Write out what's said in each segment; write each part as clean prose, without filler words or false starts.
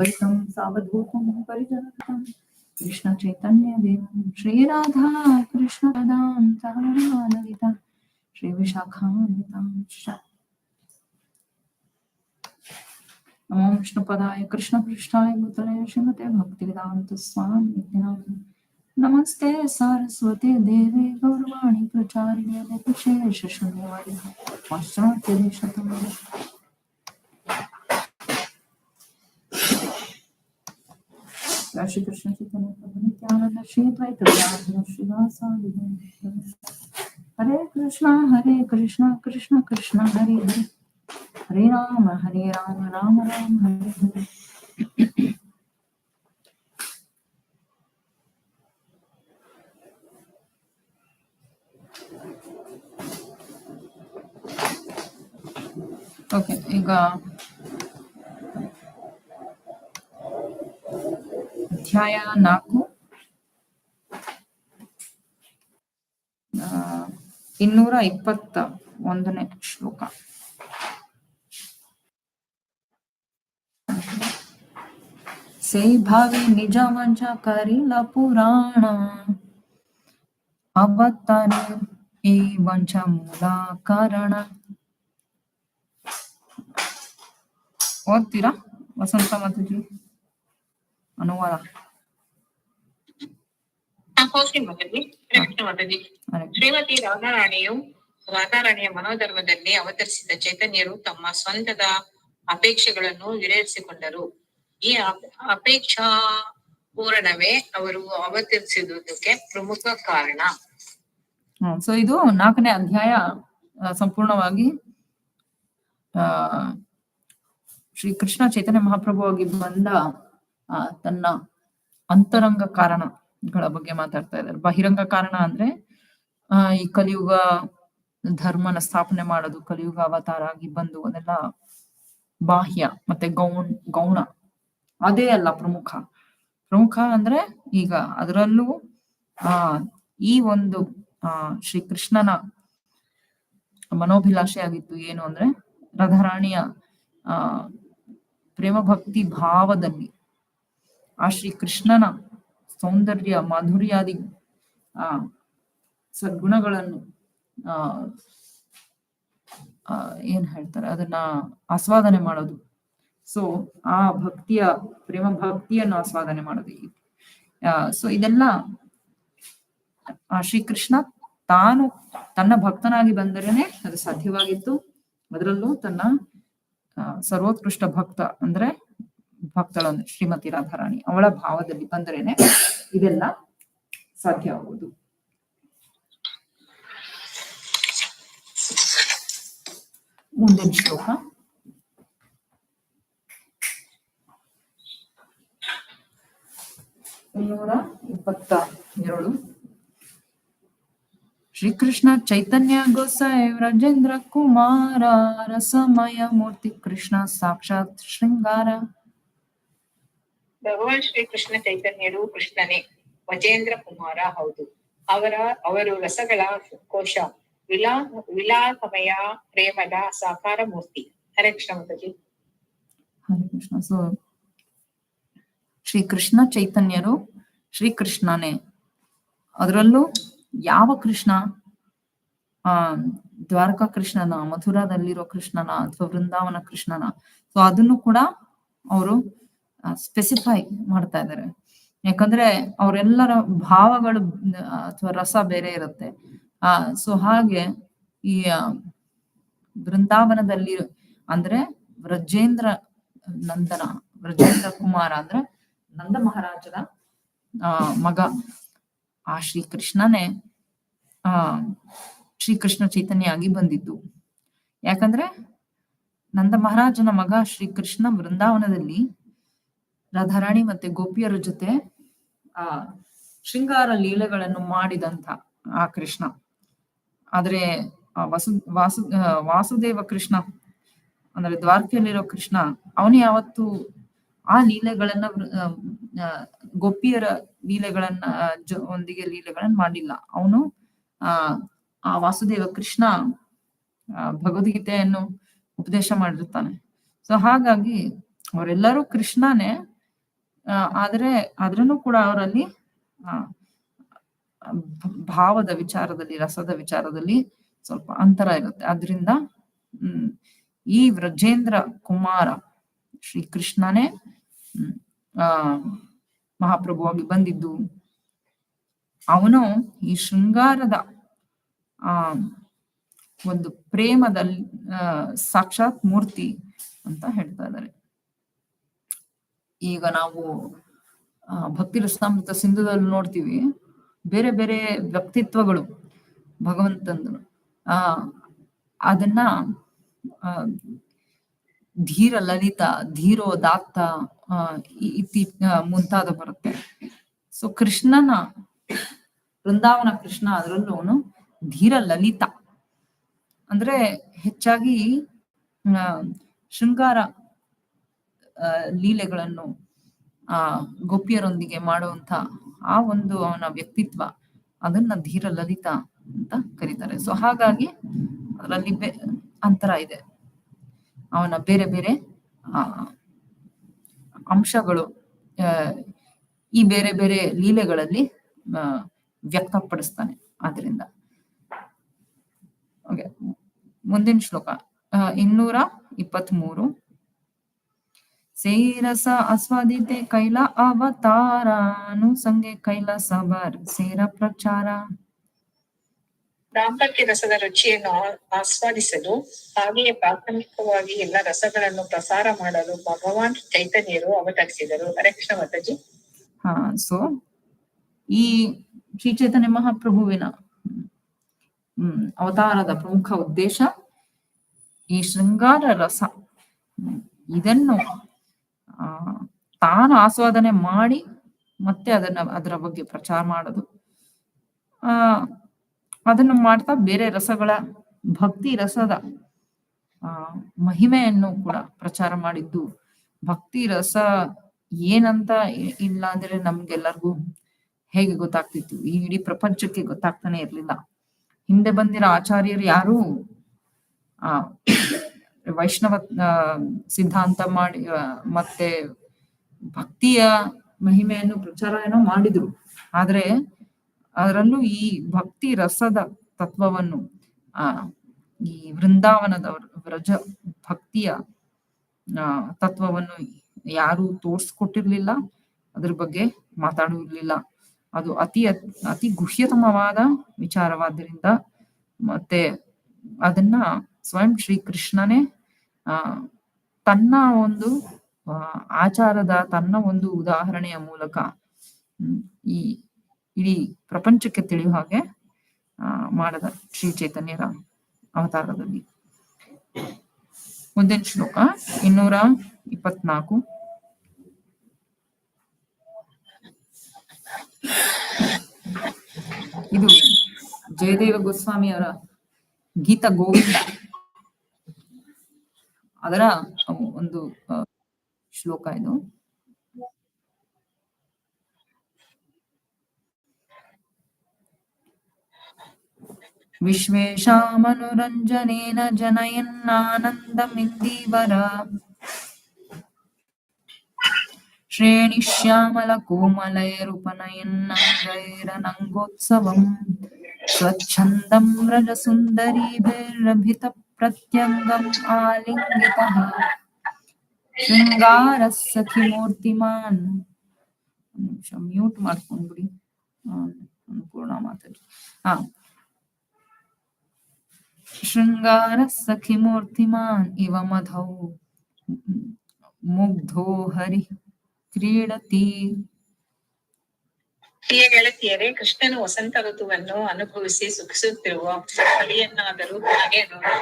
सावधूतं परिजनतं कृष्ण चैतन्य देवं श्री राधा कृष्ण पदां सहगणमाललिता श्री विशाखान्वितां नमो विष्णुपदाय कृष्णपृष्ठाय भूतले श्रीमते भक्तिवेदान्त स्वामी नमस्ते सारस्वती देवी गौरवाणी प्रचारिणे निर्विशेष शून्यवादी पाश्चात्य देशतमे श्री कृष्ण चैतन्य प्रभु नित्यानंद श्री अद्वैत गदाधर श्रीवासादि हरे कृष्णा कृष्ण कृष्ण हरे हरे हरे राम राम राम हरे हरे ಓಕೆ ಈಗ ಅಧ್ಯಾಯ 4 221ನೇ ಶ್ಲೋಕ. ಸೇ ಭಾವಿ ನಿಜ ವಂಚ ಕರಿಲ ಪುರಾಣ ಅವತಾರ ಈ ವಂಚ ಮೂಲ ಕಾರಣ. ಓದ್ತೀರಾ ವಸಂತ ಮಾತಾಜಿ? ಅನುವಾದ. ಶ್ರೀಮತಿ ರಾಧಾರಾಣಿಯ ಮನೋಧರ್ಮದಲ್ಲಿ ಅವತರಿಸಿದ ಚೈತನ್ಯರು ತಮ್ಮ ಸ್ವಂತದ ಅಪೇಕ್ಷೆಗಳನ್ನು ಈಡೇರಿಸಿಕೊಂಡರು. ಈ ಅಪೇಕ್ಷಾ ಪೂರಣವೇ ಅವರು ಅವತರಿಸಿದುದಕ್ಕೆ ಪ್ರಮುಖ ಕಾರಣ. ಸೊ ಇದು 4ನೇ ಅಧ್ಯಾಯ ಸಂಪೂರ್ಣವಾಗಿ ಶ್ರೀ ಕೃಷ್ಣ ಚೈತನ್ಯ ಮಹಾಪ್ರಭುವಾಗಿ ಬಂದ ತನ್ನ ಅಂತರಂಗ ಕಾರಣಗಳ ಬಗ್ಗೆ ಮಾತಾಡ್ತಾ ಇದ್ದಾರೆ. ಬಹಿರಂಗ ಕಾರಣ ಅಂದ್ರೆ ಈ ಕಲಿಯುಗ ಧರ್ಮನ ಸ್ಥಾಪನೆ ಮಾಡೋದು, ಕಲಿಯುಗ ಅವತಾರ ಆಗಿ ಬಂದು ಅದೆಲ್ಲ ಬಾಹ್ಯ ಮತ್ತೆ ಗೌಣ ಅದೇ ಅಲ್ಲ ಪ್ರಮುಖ ಅಂದ್ರೆ ಈಗ ಅದರಲ್ಲೂ ಈ ಒಂದು ಶ್ರೀ ಕೃಷ್ಣನ ಮನೋಭಿಲಾಷೆ ಆಗಿತ್ತು ಏನು ಅಂದ್ರೆ ರಾಧಾರಾಣಿಯ ಪ್ರೇಮ ಭಕ್ತಿ ಭಾವದಲ್ಲಿ ಆ ಶ್ರೀ ಕೃಷ್ಣನ ಸೌಂದರ್ಯ ಮಾಧುರ್ಯಾದಿ ಸದ್ಗುಣಗಳನ್ನು ಏನ್ ಹೇಳ್ತಾರೆ ಅದನ್ನ ಆಸ್ವಾದನೆ ಮಾಡೋದು. ಸೊ ಆ ಪ್ರೇಮ ಭಕ್ತಿಯನ್ನು ಆಸ್ವಾದನೆ ಮಾಡೋದು. ಸೊ ಇದೆಲ್ಲ ಆ ಶ್ರೀಕೃಷ್ಣ ತಾನು ತನ್ನ ಭಕ್ತನಾಗಿ ಬಂದರೇನೆ ಅದು ಸಾಧ್ಯವಾಗಿತ್ತು. ಅದರಲ್ಲೂ ತನ್ನ ಸರ್ವೋತ್ಕೃಷ್ಟ ಭಕ್ತ ಅಂದ್ರೆ ಭಕ್ತಳಂದ್ರೆ ಶ್ರೀಮತಿ ರಾಧಾರಾಣಿ ಅವಳ ಭಾವದಲ್ಲಿ ಬಂದರೇನೆ ಇದೆಲ್ಲ ಸಾಧ್ಯ ಆಗುವುದು. ಮುಂದಿನ ಶ್ಲೋಕ 122. ಶ್ರೀಕೃಷ್ಣ ಚೈತನ್ಯ ಗೋಸಾಯಿ ವ್ರಜೇಂದ್ರ ಕುಮಾರ ರಸಮಯ ಮೂರ್ತಿ ಕೃಷ್ಣ ಸಾಕ್ಷಾತ್ ಶೃಂಗಾರ. ಭಗವಾನ್ ಶ್ರೀಕೃಷ್ಣ ಚೈತನ್ಯರು ಕೃಷ್ಣನೇ, ವಜೇಂದ್ರ ಕುಮಾರ ಹೌದು. ಅವರು ರಸಗಳ ಕೋಶ, ವಿಲಾಸಮಯ ಪ್ರೇಮದ ಸಾಕಾರ ಮೂರ್ತಿ. ಹರೇ ಕೃಷ್ಣ ಮಾತಾಜಿ. ಹರೇ ಕೃಷ್ಣ. ಸೊ ಶ್ರೀಕೃಷ್ಣ ಚೈತನ್ಯರು ಶ್ರೀಕೃಷ್ಣನೇ. ಅದರಲ್ಲೂ ಯಾವ ಕೃಷ್ಣ? ದ್ವಾರಕಾ ಕೃಷ್ಣನ, ಮಥುರಾದಲ್ಲಿರೋ ಕೃಷ್ಣನ ಅಥವಾ ವೃಂದಾವನ ಕೃಷ್ಣನ? ಸೊ ಅದನ್ನು ಕೂಡ ಅವರು ಸ್ಪೆಸಿಫೈ ಮಾಡ್ತಾ ಇದ್ದಾರೆ. ಯಾಕಂದ್ರೆ ಅವರೆಲ್ಲರ ಭಾವಗಳು ಅಥವಾ ರಸ ಬೇರೆ ಇರುತ್ತೆ. ಸೊ ಹಾಗೆ ಈ ವೃಂದಾವನದಲ್ಲಿ ಅಂದ್ರೆ ವ್ರಜೇಂದ್ರ ಕುಮಾರ ಅಂದ್ರೆ ನಂದ ಮಹಾರಾಜನ ಮಗ ಆ ಶ್ರೀಕೃಷ್ಣನೇ ಶ್ರೀಕೃಷ್ಣ ಚೈತನ್ಯ ಆಗಿ ಬಂದಿದ್ದು. ಯಾಕಂದ್ರೆ ನಂದ ಮಹಾರಾಜನ ಮಗ ಶ್ರೀಕೃಷ್ಣ ವೃಂದಾವನದಲ್ಲಿ ರಾಧಾರಾಣಿ ಮತ್ತೆ ಗೋಪಿಯರ ಜೊತೆ ಶೃಂಗಾರ ಲೀಲೆಗಳನ್ನು ಮಾಡಿದಂತ ಆ ಕೃಷ್ಣ. ಆದ್ರೆ ವಾಸುದೇವ ಕೃಷ್ಣ ಅಂದ್ರೆ ದ್ವಾರಕೆಯಲ್ಲಿರೋ ಕೃಷ್ಣ ಅವನು ಯಾವತ್ತು ಆ ಲೀಲೆಗಳನ್ನ ಗೋಪಿಯರ ಲೀಲೆಗಳನ್ನ ಒಂದಿಗೆ ಲೀಲೆಗಳನ್ನ ಮಾಡಿಲ್ಲ. ಅವನು ಆ ವಾಸುದೇವ ಕೃಷ್ಣ ಭಗವದ್ಗೀತೆಯನ್ನು ಉಪದೇಶ ಮಾಡಿರ್ತಾನೆ. ಸೊ ಹಾಗಾಗಿ ಅವರೆಲ್ಲರೂ ಕೃಷ್ಣನೇ, ಆದ್ರೆ ಆದ್ರೂನು ಕೂಡ ಅವರಲ್ಲಿ ಆ ಭಾವದ ವಿಚಾರದಲ್ಲಿ, ರಸದ ವಿಚಾರದಲ್ಲಿ ಸ್ವಲ್ಪ ಅಂತರ ಇರುತ್ತೆ. ಆದ್ರಿಂದ ಈ ವ್ರಜೇಂದ್ರ ಕುಮಾರ ಶ್ರೀಕೃಷ್ಣನೇ ಆ ಮಹಾಪ್ರಭುವಾಗಿ ಬಂದಿದ್ದು. ಅವನು ಈ ಶೃಂಗಾರದ ಆ ಒಂದು ಪ್ರೇಮದಲ್ಲಿ ಸಾಕ್ಷಾತ್ ಮೂರ್ತಿ ಅಂತ ಹೇಳ್ತಾ ಇದ್ದಾರೆ. ಈಗ ನಾವು ಭಕ್ತಿ ರಸಾಮೃತ ಸಿಂಧುದಲ್ಲಿ ನೋಡ್ತೀವಿ, ಬೇರೆ ಬೇರೆ ವ್ಯಕ್ತಿತ್ವಗಳು ಭಗವಂತಂದು ಅದನ್ನ ಧೀರ ಲಲಿತ, ಧೀರೋದಾತ್ತ ಮುಂತಾದ ಬರುತ್ತೆ. ಸೊ ಕೃಷ್ಣನ ವೃಂದಾವನ ಕೃಷ್ಣ ಅದರಲ್ಲೂ ಅವನು ಧೀರ ಲಲಿತ ಅಂದ್ರೆ ಹೆಚ್ಚಾಗಿ ಶೃಂಗಾರ ಲೀಲೆಗಳನ್ನು ಗೋಪಿಯರೊಂದಿಗೆ ಮಾಡುವಂತ ಆ ಒಂದು ಅವನ ವ್ಯಕ್ತಿತ್ವ, ಅದನ್ನ ಧೀರ ಲಲಿತ ಅಂತ ಕರೀತಾರೆ. ಸೊ ಹಾಗಾಗಿ ಅದರಲ್ಲಿ ಅಂತರ ಇದೆ. ಅವನ ಬೇರೆ ಬೇರೆ ಅಂಶಗಳು ಈ ಬೇರೆ ಬೇರೆ ಲೀಲೆಗಳಲ್ಲಿ ವ್ಯಕ್ತಪಡಿಸ್ತಾನೆ. ಆದ್ರಿಂದ ಮುಂದಿನ ಶ್ಲೋಕ 223. ಸೇರಸ ಆಸ್ವಾದಿತೆ ಕೈಲ ಅವತಾರಾನುಸಂಗೆ ಕೈಲ ಸಬರ್ ಸೇರ ಪ್ರಚಾರ. ದಾಂಪತ್ಯ ರಸದ ರುಚಿಯನ್ನು ಆಸ್ವಾದಿಸಲು ಹಾಗೆಯೇ ಪ್ರಾಥಮಿಕವಾಗಿ ಎಲ್ಲ ರಸಗಳನ್ನು ಪ್ರಸಾರ ಮಾಡಲು ಭಗವಾನ್ ಚೈತನ್ಯರು ಅವತರಿಸಿದರು. ಹರೇ ಕೃಷ್ಣ ಮಾತಾಜಿ. ಸೊ ಈ ಶ್ರೀ ಚೈತನ್ಯ ಮಹಾಪ್ರಭುವಿನ ಅವತಾರದ ಪ್ರಮುಖ ಉದ್ದೇಶ ಈ ಶೃಂಗಾರ ರಸ ಇದನ್ನು ತಾನು ಆಸ್ವಾದನೆ ಮಾಡಿ ಮತ್ತೆ ಅದರ ಬಗ್ಗೆ ಪ್ರಚಾರ ಮಾಡೋದು. ಅದನ್ನು ಮಾಡ್ತಾ ಬೇರೆ ರಸಗಳ ಭಕ್ತಿ ರಸದ ಮಹಿಮೆಯನ್ನು ಕೂಡ ಪ್ರಚಾರ ಮಾಡಿದ್ದು. ಭಕ್ತಿ ರಸ ಏನಂತ ಇಲ್ಲ ಅಂದ್ರೆ ನಮ್ಗೆಲ್ಲರಿಗೂ ಹೇಗೆ ಗೊತ್ತಾಗ್ತಿತ್ತು? ಈ ಇಡೀ ಪ್ರಪಂಚಕ್ಕೆ ಗೊತ್ತಾಗ್ತಾನೆ ಇರ್ಲಿಲ್ಲ. ಹಿಂದೆ ಬಂದಿರೋ ಆಚಾರ್ಯರು ಯಾರು ವೈಷ್ಣವ ಸಿದ್ಧಾಂತ ಮಾಡಿ ಮತ್ತೆ ಭಕ್ತಿಯ ಮಹಿಮೆಯನ್ನು ಪ್ರಚಾರ ಏನೋ ಮಾಡಿದ್ರು. ಆದ್ರೆ ಅದರಲ್ಲೂ ಈ ಭಕ್ತಿ ರಸದ ತತ್ವವನ್ನು ಈ ವೃಂದಾವನದವರು ವ್ರಜ ಭಕ್ತಿಯ ತತ್ವವನ್ನು ಯಾರು ತೋರ್ಸ್ಕೊಟ್ಟಿರ್ಲಿಲ್ಲ, ಅದ್ರ ಬಗ್ಗೆ ಮಾತಾಡಿರ್ಲಿಲ್ಲ. ಅದು ಅತಿ ಗುಹ್ಯತಮವಾದ ವಿಚಾರವಾದ್ದರಿಂದ ಮತ್ತೆ ಅದನ್ನ ಸ್ವಯಂ ಶ್ರೀಕೃಷ್ಣನೇ ತನ್ನ ಒಂದು ಆಚಾರದ ತನ್ನ ಒಂದು ಉದಾಹರಣೆಯ ಮೂಲಕ ಈ ಇಡೀ ಪ್ರಪಂಚಕ್ಕೆ ತಿಳಿಯುವ ಹಾಗೆ ಮಾಡದ ಶ್ರೀ ಚೈತನ್ಯರ ಅವತಾರದಲ್ಲಿ. ಮುಂದಿನ ಶ್ಲೋಕ 224. ಇದು ಜಯದೇವ ಗೋಸ್ವಾಮಿಯವರ ಗೀತ ಗೋವಿಂದ ಅದರ ಒಂದು ಶ್ಲೋಕ ಇದು. ವಿಶ್ವೇಶಾಮನುರಂಜನೇನ ಜನಯನ್ನಾನಂದಮಿಂದೀವರ ಶ್ರೇಣಿಶ್ಯಾಮಲ ಕೋಮಲೈರುಪನಯನ್ನಂಗೈರನಂಗೋತ್ಸವಂ ಸ್ವಚ್ಛಂದಂ ವ್ರಜಸುಂದರೀಭಿರಭಿತ ಪ್ರತ್ಯಂಗಂ ಆಲಿಂಗಿತಃ ಶೃಂಗಾರ ಸಖಿ ಮೂರ್ತಿಮಾನ್. ನಿಮಿಷ ಮ್ಯೂಟ್ ಮಾಡ್ಕೊಂಡ್ಬಿಡಿ, ಪೂರ್ಣ ಮಾತಾಡಿ. ಶೃಂಗಾರ ಸಖಿ ಮೂರ್ತಿಮಾನ್ ಇವ ಮಧೌ ಮುಗ್ಧೋ ಹರಿ ಕ್ರೀಡತಿ. ಪ್ರಿಯ ಗೆಳತಿಯರೇ, ಕೃಷ್ಣನು ವಸಂತ ಋತುವನ್ನು ಅನುಭವಿಸಿ ಸುಖಿಸುತ್ತಿರುವ ಕಲಿಯನ್ನಾದರೂ ಹಾಗೆ ನೋಡಿ.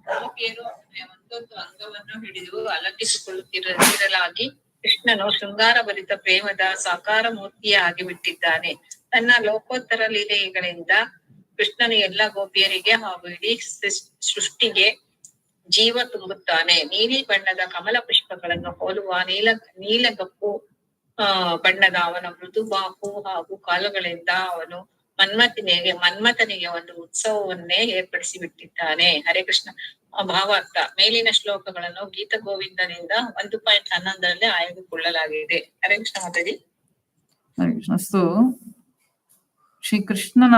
ಗೋಪಿಯರು ಒಂದೊಂದು ಅಂಗವನ್ನು ಹಿಡಿದು ಅಲಂಕಿಸಿಕೊಳ್ಳುತ್ತಿರಲಾಗಿ ಕೃಷ್ಣನು ಶೃಂಗಾರ ಭರಿತ ಪ್ರೇಮದ ಸಾಕಾರ ಮೂರ್ತಿಯೇ ಆಗಿಬಿಟ್ಟಿದ್ದಾನೆ. ತನ್ನ ಲೋಕೋತ್ತರ ಲೀಲೆಗಳಿಂದ ಕೃಷ್ಣನು ಎಲ್ಲ ಗೋಪಿಯರಿಗೆ ಹಾಗೂ ಇಡೀ ಸೃಷ್ಟಿಗೆ ಜೀವ ತುಂಬುತ್ತಾನೆ. ನೀಲಿ ಬಣ್ಣದ ಕಮಲ ಪುಷ್ಪಗಳನ್ನು ಹೋಲುವ ನೀಲಗಪ್ಪು ಬಣ್ಣದ ಅವನ ಮೃದು ಬಾಹು ಹಾಗೂ ಕಾಲುಗಳಿಂದ ಅವನು ಮನ್ಮಥನಿಗೆ ಒಂದು ಉತ್ಸವವನ್ನೇ ಏರ್ಪಡಿಸಿ ಬಿಟ್ಟಿದ್ದಾನೆ. ಹರೇ ಕೃಷ್ಣ. ಭಾವಾರ್ಥ ಮೇಲಿನ ಶ್ಲೋಕಗಳನ್ನು ಗೀತ ಗೋವಿಂದನಿಂದ 1.11 ಆಯ್ದುಕೊಳ್ಳಲಾಗಿದೆ. ಹರೇ ಕೃಷ್ಣ ಮಾತಾಜಿ. ಹರೇ ಕೃಷ್ಣ. ಸೊ ಶ್ರೀಕೃಷ್ಣನ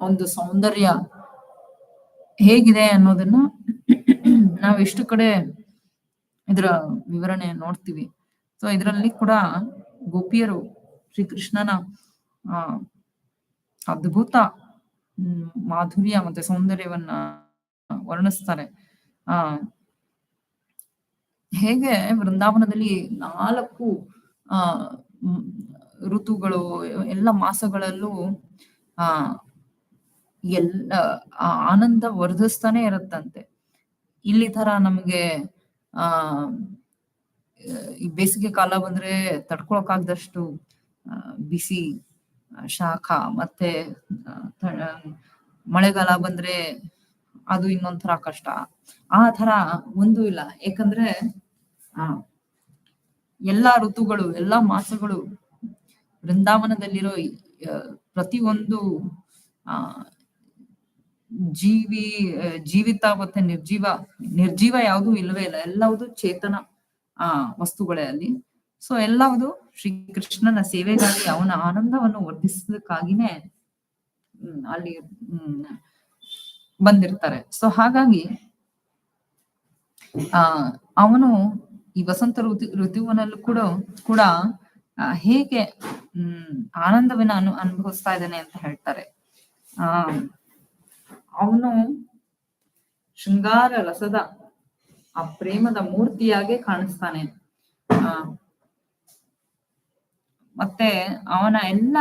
ಒಂದು ಸೌಂದರ್ಯ ಹೇಗಿದೆ ಅನ್ನೋದನ್ನ ನಾವು ಎಷ್ಟು ಕಡೆ ಇದರ ವಿವರಣೆ ನೋಡ್ತೀವಿ. ಸೊ ಇದರಲ್ಲಿ ಕೂಡ ಗೋಪಿಯರು ಶ್ರೀಕೃಷ್ಣನ ಅದ್ಭುತ ಮಾಧುರ್ಯ ಮತ್ತೆ ಸೌಂದರ್ಯವನ್ನ ವರ್ಣಿಸ್ತಾರೆ. ಹೇಗೆ ವೃಂದಾವನದಲ್ಲಿ 4 ಋತುಗಳು ಎಲ್ಲ ಮಾಸಗಳಲ್ಲೂ ಎಲ್ಲ ಆನಂದ ವರ್ಧಿಸ್ತಾನೆ ಇರುತ್ತಂತೆ. ಇಲ್ಲಿ ತರ ನಮ್ಗೆ ಈ ಬೇಸಿಗೆ ಕಾಲ ಬಂದ್ರೆ ತಡ್ಕೊಳಕ್ಕಾಗದಷ್ಟು ಬಿಸಿ ಶಾಖ, ಮತ್ತೆ ಮಳೆಗಾಲ ಬಂದ್ರೆ ಅದು ಇನ್ನೊಂಥರ ಕಷ್ಟ. ಆ ತರ ಒಂದು ಇಲ್ಲ. ಯಾಕಂದ್ರೆ ಎಲ್ಲಾ ಋತುಗಳು, ಎಲ್ಲಾ ಮಾಸಗಳು ವೃಂದಾವನದಲ್ಲಿರೋ ಪ್ರತಿಯೊಂದು ಜೀವಿತ ಮತ್ತೆ ನಿರ್ಜೀವ ಯಾವುದೂ ಇಲ್ಲವೇ ಇಲ್ಲ. ಎಲ್ಲವುದು ಚೇತನ ವಸ್ತುಗಳೇ ಅಲ್ಲಿ. ಸೊ ಎಲ್ಲವುದು ಶ್ರೀಕೃಷ್ಣನ ಸೇವೆಗಾಗಿ, ಅವನ ಆನಂದವನ್ನು ವರ್ಧಿಸೋದಕ್ಕಾಗಿನೇ ಅಲ್ಲಿ ಬಂದಿರ್ತಾರೆ. ಸೊ ಹಾಗಾಗಿ ಅವನು ಈ ವಸಂತ ಋತುವಿನಲ್ಲೂ ಕೂಡ ಹೇಗೆ ಆನಂದವನ್ನ ಅನುಭವಿಸ್ತಾ ಇದ್ದಾನೆ ಅಂತ ಹೇಳ್ತಾರೆ. ಅವನು ಶೃಂಗಾರ ರಸದ ಆ ಪ್ರೇಮದ ಮೂರ್ತಿಯಾಗೆ ಕಾಣಿಸ್ತಾನೆ. ಮತ್ತೆ ಅವನ ಎಲ್ಲ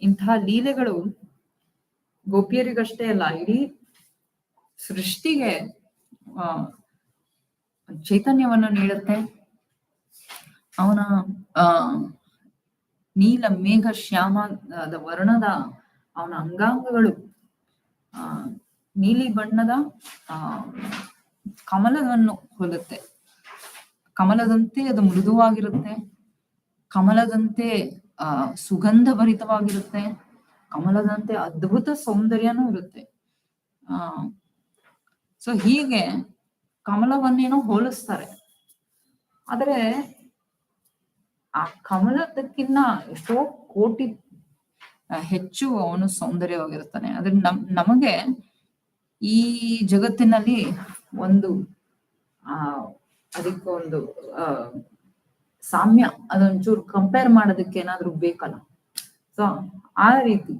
ಇಂತಹ ಲೀಲೆಗಳು ಗೋಪಿಯರಿಗಷ್ಟೇ ಅಲ್ಲ, ಇಡೀ ಸೃಷ್ಟಿಗೆ ಚೈತನ್ಯವನ್ನು ನೀಡುತ್ತೆ. ಅವನ ನೀಲ ಮೇಘ ಶ್ಯಾಮದ ವರ್ಣದ ಅವನ ಅಂಗಾಂಗಗಳು ನೀಲಿ ಬಣ್ಣದ ಕಮಲವನ್ನು ಹೋಲುತ್ತೆ. ಕಮಲದಂತೆ ಅದು ಮೃದುವಾಗಿರುತ್ತೆ, ಕಮಲದಂತೆ ಸುಗಂಧ ಭರಿತವಾಗಿರುತ್ತೆ, ಕಮಲದಂತೆ ಅದ್ಭುತ ಸೌಂದರ್ಯನೂ ಇರುತ್ತೆ. ಸೊ ಹೀಗೆ ಕಮಲವನ್ನೇನೋ ಹೋಲಿಸ್ತಾರೆ. ಆದರೆ ಆ ಕಮಲದಕ್ಕಿನ್ನ ಎಷ್ಟೋ ಕೋಟಿ ಹೆಚ್ಚು ಅವನು ಸೌಂದರ್ಯವಾಗಿರ್ತಾನೆ. ಆದ್ರೆ ನಮಗೆ ಈ ಜಗತ್ತಿನಲ್ಲಿ ಒಂದು ಅದಕ್ಕೆ ಒಂದು ಸಾಮ್ಯ, ಅದೊಂಚೂರು ಕಂಪೇರ್ ಮಾಡೋದಕ್ಕೆ ಏನಾದ್ರು ಬೇಕಲ್ಲ. ಸೊ ಆ ರೀತಿ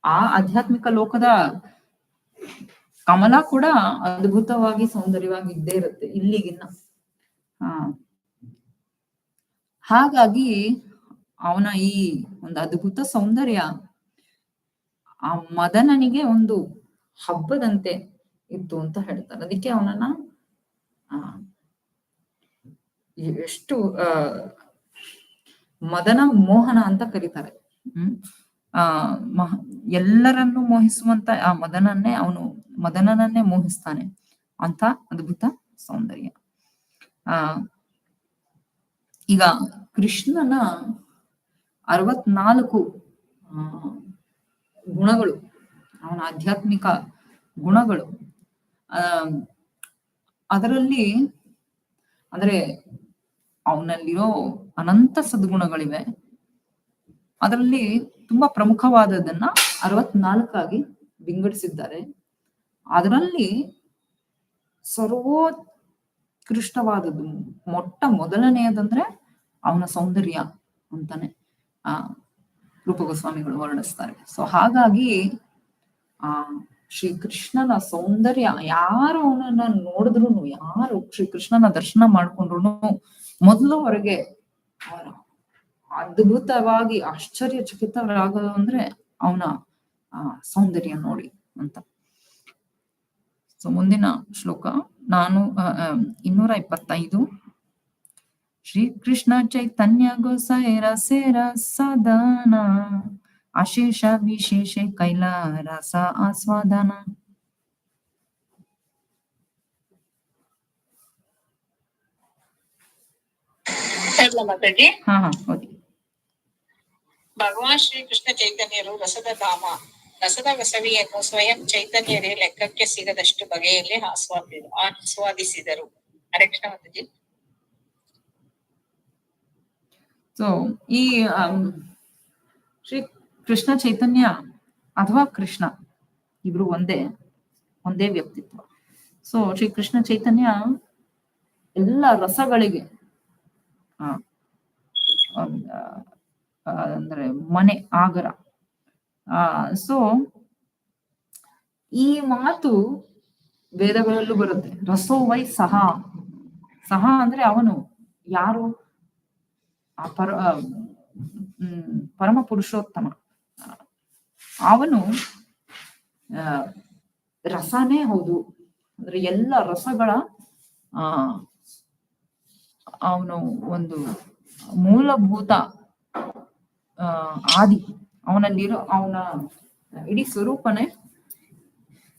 ಆ ಆಧ್ಯಾತ್ಮಿಕ ಲೋಕದ ಕಮಲ ಕೂಡ ಅದ್ಭುತವಾಗಿ ಸೌಂದರ್ಯವಾಗಿ ಇದ್ದೇ ಇರುತ್ತೆ ಇಲ್ಲಿಗಿನ್ನ. ಹಾಗಾಗಿ ಅವನ ಈ ಒಂದು ಅದ್ಭುತ ಸೌಂದರ್ಯ ಆ ಮದನನಿಗೆ ಒಂದು ಹಬ್ಬದಂತೆ ಇತ್ತು ಅಂತ ಹೇಳ್ತಾರೆ. ಅದಕ್ಕೆ ಅವನನ್ನ ಎಷ್ಟು ಮದನ ಮೋಹನ ಅಂತ ಕರೀತಾರೆ. ಎಲ್ಲರನ್ನು ಮೋಹಿಸುವಂತ ಆ ಮದನನನ್ನೇ ಮೋಹಿಸ್ತಾನೆ ಅಂತ ಅದ್ಭುತ ಸೌಂದರ್ಯ. ಈಗ ಕೃಷ್ಣನ 64 ಗುಣಗಳು, ಅವನ ಆಧ್ಯಾತ್ಮಿಕ ಗುಣಗಳು, ಅದರಲ್ಲಿ ಅಂದ್ರೆ ಅವನಲ್ಲಿರೋ ಅನಂತ ಸದ್ಗುಣಗಳಿವೆ. ಅದರಲ್ಲಿ ತುಂಬಾ ಪ್ರಮುಖವಾದದನ್ನ 64 ವಿಂಗಡಿಸಿದ್ದಾರೆ. ಅದರಲ್ಲಿ ಸರ್ವೋತ್ಕೃಷ್ಟವಾದದ್ದು ಮೊದಲನೆಯದಂದ್ರೆ ಅವನ ಸೌಂದರ್ಯ ಅಂತಾನೆ ರೂಪ ಗೋಸ್ವಾಮಿಗಳು ವರ್ಣಿಸ್ತಾರೆ. ಸೊ ಹಾಗಾಗಿ ಶ್ರೀಕೃಷ್ಣನ ಸೌಂದರ್ಯ, ಯಾರು ಅವನನ್ನ ನೋಡಿದ್ರು, ಯಾರು ಶ್ರೀಕೃಷ್ಣನ ದರ್ಶನ ಮಾಡ್ಕೊಂಡ್ರು ಮೊದಲು ಹೊರಗೆ ಅದ್ಭುತವಾಗಿ ಆಶ್ಚರ್ಯಚಕಿತರಾಗೋದು ಅಂದ್ರೆ ಅವನ ಸೌಂದರ್ಯ ನೋಡಿ ಅಂತ. ಸೊ ಮುಂದಿನ ಶ್ಲೋಕ 225. ಶ್ರೀಕೃಷ್ಣ ಚೈತನ್ಯ ಗೋಸೈರ ಸೇರ ಸದನ ಅಶೇಷ ವಿಶೇಷ ಕೈಲ ರಸ ಆಸ್ವಾದನ. ಮಾತಾಜಿ. ಓದಿ. ಭಗವಾನ್ ಶ್ರೀ ಕೃಷ್ಣ ಚೈತನ್ಯರು ರಸದ ಧಾಮ ರಸದ ವಸವಿಯನ್ನು ಸ್ವಯಂ ಚೈತನ್ಯರೇ ಲೆಕ್ಕಕ್ಕೆ ಸಿಗದಷ್ಟು ಬಗೆಯಲ್ಲಿ ಆಸ್ವಾದಿಸಿದರು. ಹರೇ ಕೃಷ್ಣ ಮಾತಾಜಿ. ಸೊ ಈ ಶ್ರೀ ಕೃಷ್ಣ ಚೈತನ್ಯ ಅಥವಾ ಕೃಷ್ಣ ಇಬ್ರು ಒಂದೇ ವ್ಯಕ್ತಿತ್ವ. ಸೊ ಶ್ರೀ ಕೃಷ್ಣ ಚೈತನ್ಯ ಎಲ್ಲ ರಸಗಳಿಗೆ ಅಂದ್ರೆ ಮನೆ ಆಗರ. ಸೊ ಈ ಮಾತು ವೇದಗಳಲ್ಲೂ ಬರುತ್ತೆ. ರಸೋ ವೈ ಸಹ. ಸಹ ಅಂದ್ರೆ ಅವನು ಯಾರು? ಆ ಪರಮ ಪುರುಷೋತ್ತಮ. ಅವನು ರಸನೇ ಹೌದು. ಅಂದ್ರೆ ಎಲ್ಲ ರಸಗಳ ಅವನು ಒಂದು ಮೂಲಭೂತ ಆದಿ. ಅವನಲ್ಲಿರೋ ಅವನ ಇಡೀ ಸ್ವರೂಪನೇ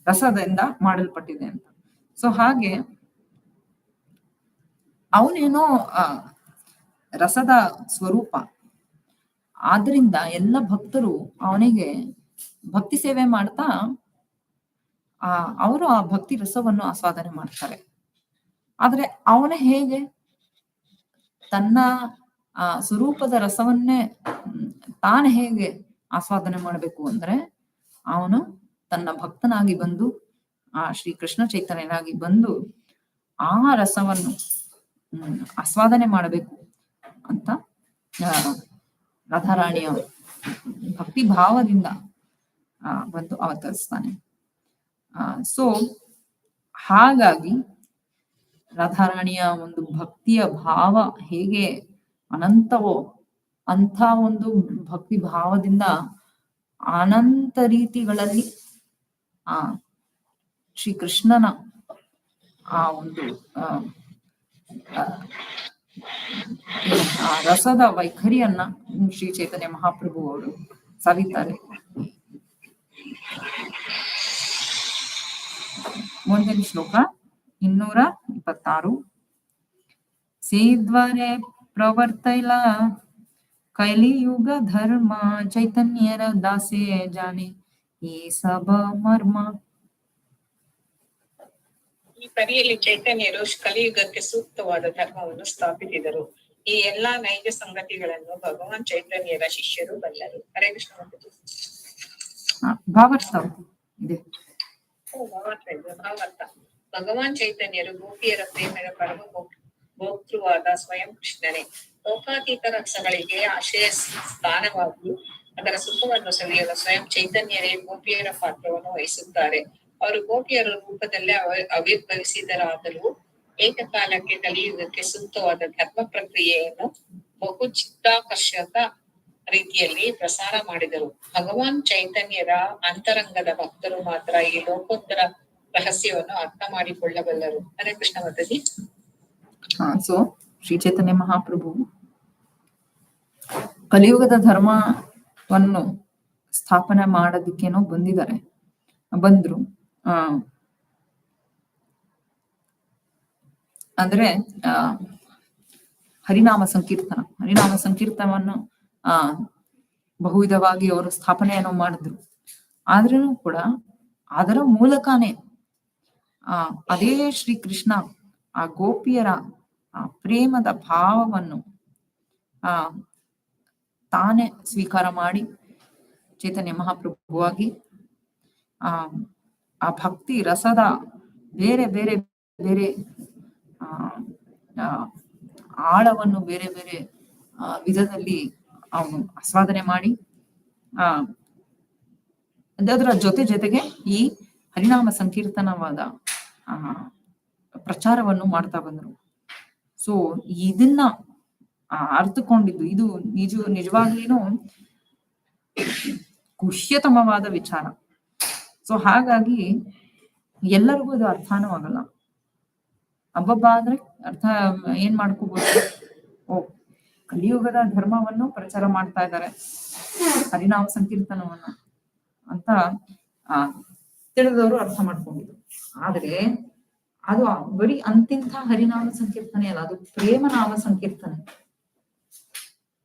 ರಸದಿಂದ ಮಾಡಲ್ಪಟ್ಟಿದೆ ಅಂತ. ಸೊ ಹಾಗೆ ಅವನೇನೋ ರಸದ ಸ್ವರೂಪ. ಆದ್ರಿಂದ ಎಲ್ಲ ಭಕ್ತರು ಅವನಿಗೆ ಭಕ್ತಿ ಸೇವೆ ಮಾಡ್ತಾ ಅವರು ಆ ಭಕ್ತಿ ರಸವನ್ನು ಆಸ್ವಾದನೆ ಮಾಡ್ತಾರೆ. ಆದ್ರೆ ಅವನೇ ಹೇಗೆ ತನ್ನ ಸ್ವರೂಪದ ರಸವನ್ನೇ ತಾನು ಹೇಗೆ ಆಸ್ವಾದನೆ ಮಾಡಬೇಕು ಅಂದ್ರೆ, ಅವನು ತನ್ನ ಭಕ್ತನಾಗಿ ಬಂದು ಆ ಶ್ರೀ ಕೃಷ್ಣ ಚೈತನ್ಯನಾಗಿ ಬಂದು ಆ ರಸವನ್ನು ಆಸ್ವಾದನೆ ಮಾಡಬೇಕು ಅಂತ ರಾಧಾರಾಣಿಯ ಭಕ್ತಿ ಭಾವದಿಂದ ಬಂದು ಅವತರಿಸ್ತಾನೆ. ಸೊ ಹಾಗಾಗಿ ರಾಧಾರಾಣಿಯ ಒಂದು ಭಕ್ತಿಯ ಭಾವ ಹೇಗೆ ಅನಂತವೋ ಅಂಥ ಒಂದು ಭಕ್ತಿ ಭಾವದಿಂದ ಅನಂತ ರೀತಿಗಳಲ್ಲಿ ಶ್ರೀ ಕೃಷ್ಣನ ಆ ಒಂದು ರಸದ ವೈಖರಿಯನ್ನ ಶ್ರೀ ಚೈತನ್ಯ ಮಹಾಪ್ರಭು ಅವರು ಸವಿತಾರೆ. ಮುಂದಿನ ಶ್ಲೋಕ 226. ಸೇದ್ವಾರೆ ಪ್ರವರ್ತೈಲ ಕಲಿಯುಗ ಧರ್ಮ ಚೈತನ್ಯರ ದಾಸೆ ಜಾನೆ ಈ ಸಭ ಮರ್ಮ. ಈ ಪರಿಯಲ್ಲಿ ಚೈತನ್ಯರು ಕಲಿಯುಗಕ್ಕೆ ಸೂಕ್ತವಾದ ಧರ್ಮವನ್ನು ಸ್ಥಾಪಿಸಿದರು. ಈ ಎಲ್ಲಾ ನೈಜ ಸಂಗತಿಗಳನ್ನು ಭಗವಾನ್ ಚೈತನ್ಯರ ಶಿಷ್ಯರು ಬಲ್ಲರು. ಹರೇ ಕೃಷ್ಣ ಮಾತಾಜಿ. ಭಾವಾರ್ಥ ಇದೆ. ಭಾವಾರ್ಥ. ಭಗವಾನ್ ಚೈತನ್ಯರು ಗೋಪಿಯರ ಪ್ರೇಮದ ಪರಮ ಭೋಕ್ತೃವಾದ ಸ್ವಯಂ ಕೃಷ್ಣನೇ. ಲೋಕಾತೀತ ರಸಗಳಿಗೆ ಆಶಯ ಸ್ಥಾನವಾಗಿ ಅದರ ಸುಖವನ್ನು ಸವಿಯಲು ಸ್ವಯಂ ಚೈತನ್ಯರೇ ಗೋಪಿಯರ ಪಾತ್ರವನ್ನು ವಹಿಸುತ್ತಾರೆ. ಅವರು ಗೋಪಿಯರ ರೂಪದಲ್ಲೇ ಆವಿರ್ಭವಿಸಿದರಾದರೂ ಏಕಕಾಲಕ್ಕೆ ಕಲಿಯುಗಕ್ಕೆ ಸೂಕ್ತವಾದ ಧರ್ಮ ಪ್ರಕ್ರಿಯೆಯನ್ನು ಬಹು ಚಿತ್ತಾಕರ್ಷಕ ರೀತಿಯಲ್ಲಿ ಪ್ರಸಾರ ಮಾಡಿದರು. ಭಗವಾನ್ ಚೈತನ್ಯರ ಅಂತರಂಗದ ಭಕ್ತರು ಮಾತ್ರ ಈ ಲೋಕೋತ್ತರ ರಹಸ್ಯವನ್ನು ಅರ್ಥ ಮಾಡಿಕೊಳ್ಳಬಲ್ಲರು. ಹರೇ ಕೃಷ್ಣ ಮಾತಾಜಿ. ಸೊ ಶ್ರೀ ಚೈತನ್ಯ ಮಹಾಪ್ರಭು ಕಲಿಯುಗದ ಧರ್ಮವನ್ನು ಸ್ಥಾಪನೆ ಮಾಡೋದಕ್ಕೇನೋ ಬಂದ್ರು. ಅಂದ್ರೆ ಹರಿನಾಮ ಸಂಕೀರ್ತನವನ್ನು ಬಹುವಿಧವಾಗಿ ಅವರು ಸ್ಥಾಪನೆಯನ್ನು ಮಾಡಿದ್ರು. ಆದ್ರೂ ಕೂಡ ಅದರ ಮೂಲಕನೇ ಅದೇ ಶ್ರೀ ಕೃಷ್ಣ ಆ ಗೋಪಿಯರ ಪ್ರೇಮದ ಭಾವವನ್ನು ತಾನೇ ಸ್ವೀಕಾರ ಮಾಡಿ ಚೈತನ್ಯ ಮಹಾಪ್ರಭುವಾಗಿ ಆ ಭಕ್ತಿ ರಸದ ಬೇರೆ ಬೇರೆ ಬೇರೆ ಆಳವನ್ನು ಬೇರೆ ಬೇರೆ ವಿಧದಲ್ಲಿ ಅವನು ಆಸ್ವಾದನೆ ಮಾಡಿ ಅದರ ಜೊತೆಗೆ ಈ ಹರಿನಾಮ ಸಂಕೀರ್ತನವಾದ ಪ್ರಚಾರವನ್ನು ಮಾಡ್ತಾ ಬಂದರು. ಸೊ ಇದನ್ನ ಅರ್ಥಕೊಂಡಿದ್ದು ಇದು ನಿಜವಾಗ್ಲೂ ಗುಹ್ಯತಮವಾದ ವಿಚಾರ. ಸೊ ಹಾಗಾಗಿ ಎಲ್ಲರಿಗೂ ಇದು ಅರ್ಥನೂ ಆಗಲ್ಲ. ಹಬ್ಬಬ್ಬ ಅಂದ್ರೆ ಅರ್ಥ ಏನ್ ಮಾಡ್ಕೋಬಹುದು? ಕಲಿಯುಗದ ಧರ್ಮವನ್ನು ಪ್ರಚಾರ ಮಾಡ್ತಾ ಇದ್ದಾರೆ, ಹರಿನಾಮ ಸಂಕೀರ್ತನವನ್ನು ಅಂತ ತಿಳಿದವರು ಅರ್ಥ ಮಾಡ್ಕೊಂಡಿದ್ರು. ಆದ್ರೆ ಅದು ಬರೀ ಅಂತಿಂಥ ಹರಿನಾಮ ಸಂಕೀರ್ತನೆ ಅಲ್ಲ, ಅದು ಪ್ರೇಮ ನಾಮ ಸಂಕೀರ್ತನೆ.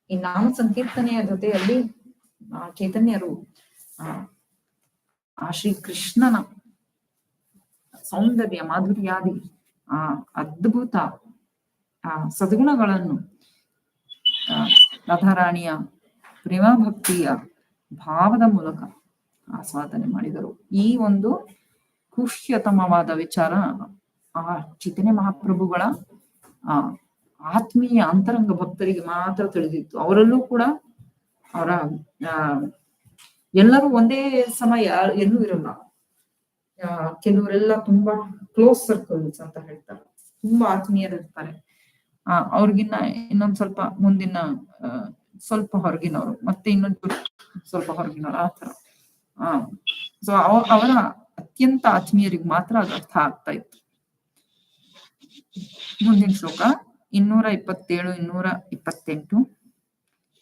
ಈ ನಾಮ ಸಂಕೀರ್ತನೆಯ ಜೊತೆಯಲ್ಲಿ ಚೈತನ್ಯರು ಆ ಶ್ರೀ ಕೃಷ್ಣನ ಸೌಂದರ್ಯ ಮಾಧುರ್ಯಾದಿ ಅದ್ಭುತ ಸದ್ಗುಣಗಳನ್ನು ರಾಧಾರಾಣಿಯ ಪ್ರೇಮ ಭಕ್ತಿಯ ಭಾವದ ಮೂಲಕ ಆಸ್ವಾದನೆ ಮಾಡಿದರು. ಈ ಒಂದು ಖುಷ್ಯತಮವಾದ ವಿಚಾರ ಆ ಚೈತನ್ಯ ಮಹಾಪ್ರಭುಗಳ ಆತ್ಮೀಯ ಅಂತರಂಗ ಭಕ್ತರಿಗೆ ಮಾತ್ರ ತಿಳಿದಿತ್ತು. ಅವರಲ್ಲೂ ಕೂಡ ಅವರ ಎಲ್ಲರೂ ಒಂದೇ ಸಮಯ ಎಲ್ಲೂ ಇರಲ್ಲ. ಕೆಲವರೆಲ್ಲ ತುಂಬಾ ಕ್ಲೋಸ್ ಸರ್ಕಲ್ಸ್ ಅಂತ ಹೇಳ್ತಾರೆ, ತುಂಬಾ ಆತ್ಮೀಯರಿರ್ತಾರೆ. ಅವ್ರಿಗಿನ್ನ ಇನ್ನೊಂದ್ ಸ್ವಲ್ಪ ಮುಂದಿನ ಸ್ವಲ್ಪ ಹೊರಗಿನವರು, ಮತ್ತೆ ಇನ್ನೊಂದು ಸ್ವಲ್ಪ ಹೊರಗಿನವರು, ಆ ತರ. ಸೊ ಅವರ ಅತ್ಯಂತ ಆತ್ಮೀಯರಿಗೆ ಮಾತ್ರ ಅದು ಅರ್ಥ ಆಗ್ತಾ ಇತ್ತು. ಮುಂದಿನ ಶ್ಲೋಕ 227, 228.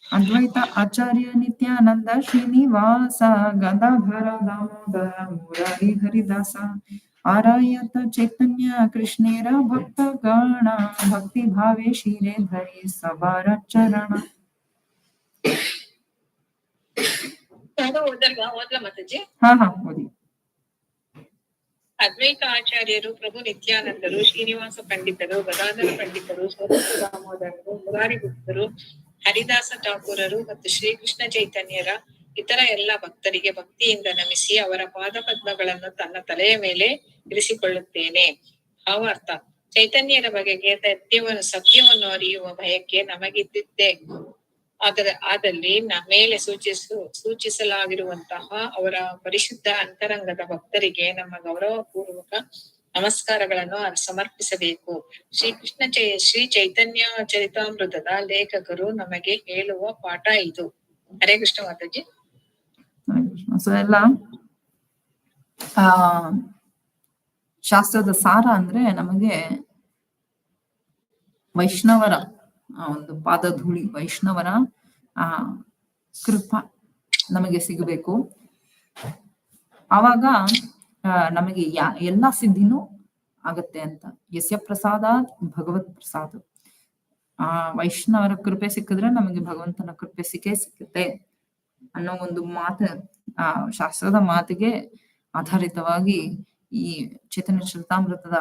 ಅದ್ವೈತ ಆಚಾರ್ಯ ನಿತ್ಯಾನಂದ ಶ್ರೀನಿವಾಸ ಗದಾಧರ ದಾಮೋದರ ಮುರಾರಿ ಹರಿದಾಸ ಆರಾಯತ ಚೈತನ್ಯ ಕೃಷ್ಣೇರ ಭಕ್ತ ಗಣ ಭಕ್ತಿ ಭಾವೇ ಶಿರೇ ಧರಿ ಸಬಾರ ಚರಣ. ಹಾ ಓದಿ. ಅದ್ವೈತ ಆಚಾರ್ಯರು, ಪ್ರಭು ನಿತ್ಯಾನಂದರು, ಶ್ರೀನಿವಾಸ ಪಂಡಿತರು, ಗದಾಧರ ಪಂಡಿತರು, ಸ್ವತಂತ್ರ ದಾಮೋದರರು, ಮುರಾರಿ ಗುಪ್ತರು, ಹರಿದಾಸ ಠಾಕೂರರು ಮತ್ತು ಶ್ರೀಕೃಷ್ಣ ಚೈತನ್ಯರ ಇತರ ಎಲ್ಲ ಭಕ್ತರಿಗೆ ಭಕ್ತಿಯಿಂದ ನಮಿಸಿ ಅವರ ಪಾದ ಪದ್ಮಗಳನ್ನು ತನ್ನ ತಲೆಯ ಮೇಲೆ ಇರಿಸಿಕೊಳ್ಳುತ್ತೇನೆ. ಭಾವಾರ್ಥ: ಚೈತನ್ಯರ ಬಗೆಗೆ ಸತ್ಯವನ್ನು ಅರಿಯುವ ಬಯಕೆ ನಮಗಿದ್ದಿದ್ದೇ ಆದಲ್ಲಿ ಮೇಲೆ ಸೂಚಿಸಲಾಗಿರುವಂತಹ ಅವರ ಪರಿಶುದ್ಧ ಅಂತರಂಗದ ಭಕ್ತರಿಗೆ ನಮ್ಮ ಗೌರವಪೂರ್ವಕ ನಮಸ್ಕಾರಗಳನ್ನು ಸಮರ್ಪಿಸಬೇಕು. ಶ್ರೀ ಚೈತನ್ಯ ಚರಿತಾಮೃತದ ಲೇಖಕರು ನಮಗೆ ಹೇಳುವ ಪಾಠ ಇದು. ಹರೇ ಕೃಷ್ಣ ಮಾತಾಜಿ. ಸೊ ಎಲ್ಲ ಶಾಸ್ತ್ರದ ಸಾರ ಅಂದ್ರೆ ನಮಗೆ ವೈಷ್ಣವರ ಒಂದು ಪಾದಧೂಳಿ, ವೈಷ್ಣವರ ಕೃಪಾ ನಮಗೆ ಸಿಗಬೇಕು. ಆವಾಗ ನಮಗೆ ಎಲ್ಲಾ ಸಿದ್ಧಿನೂ ಆಗತ್ತೆ ಅಂತ. ಯಸ್ಯ ಪ್ರಸಾದ ಭಗವತ್ ಪ್ರಸಾದ. ವೈಷ್ಣವರ ಕೃಪೆ ಸಿಕ್ಕಿದ್ರೆ ನಮಗೆ ಭಗವಂತನ ಕೃಪೆ ಸಿಕ್ಕೇ ಅನ್ನೋ ಒಂದು ಮಾತು, ಶಾಸ್ತ್ರದ ಮಾತಿಗೆ ಆಧಾರಿತವಾಗಿ ಈ ಚೈತನ್ಯ ಚರಿತಾಮೃತದ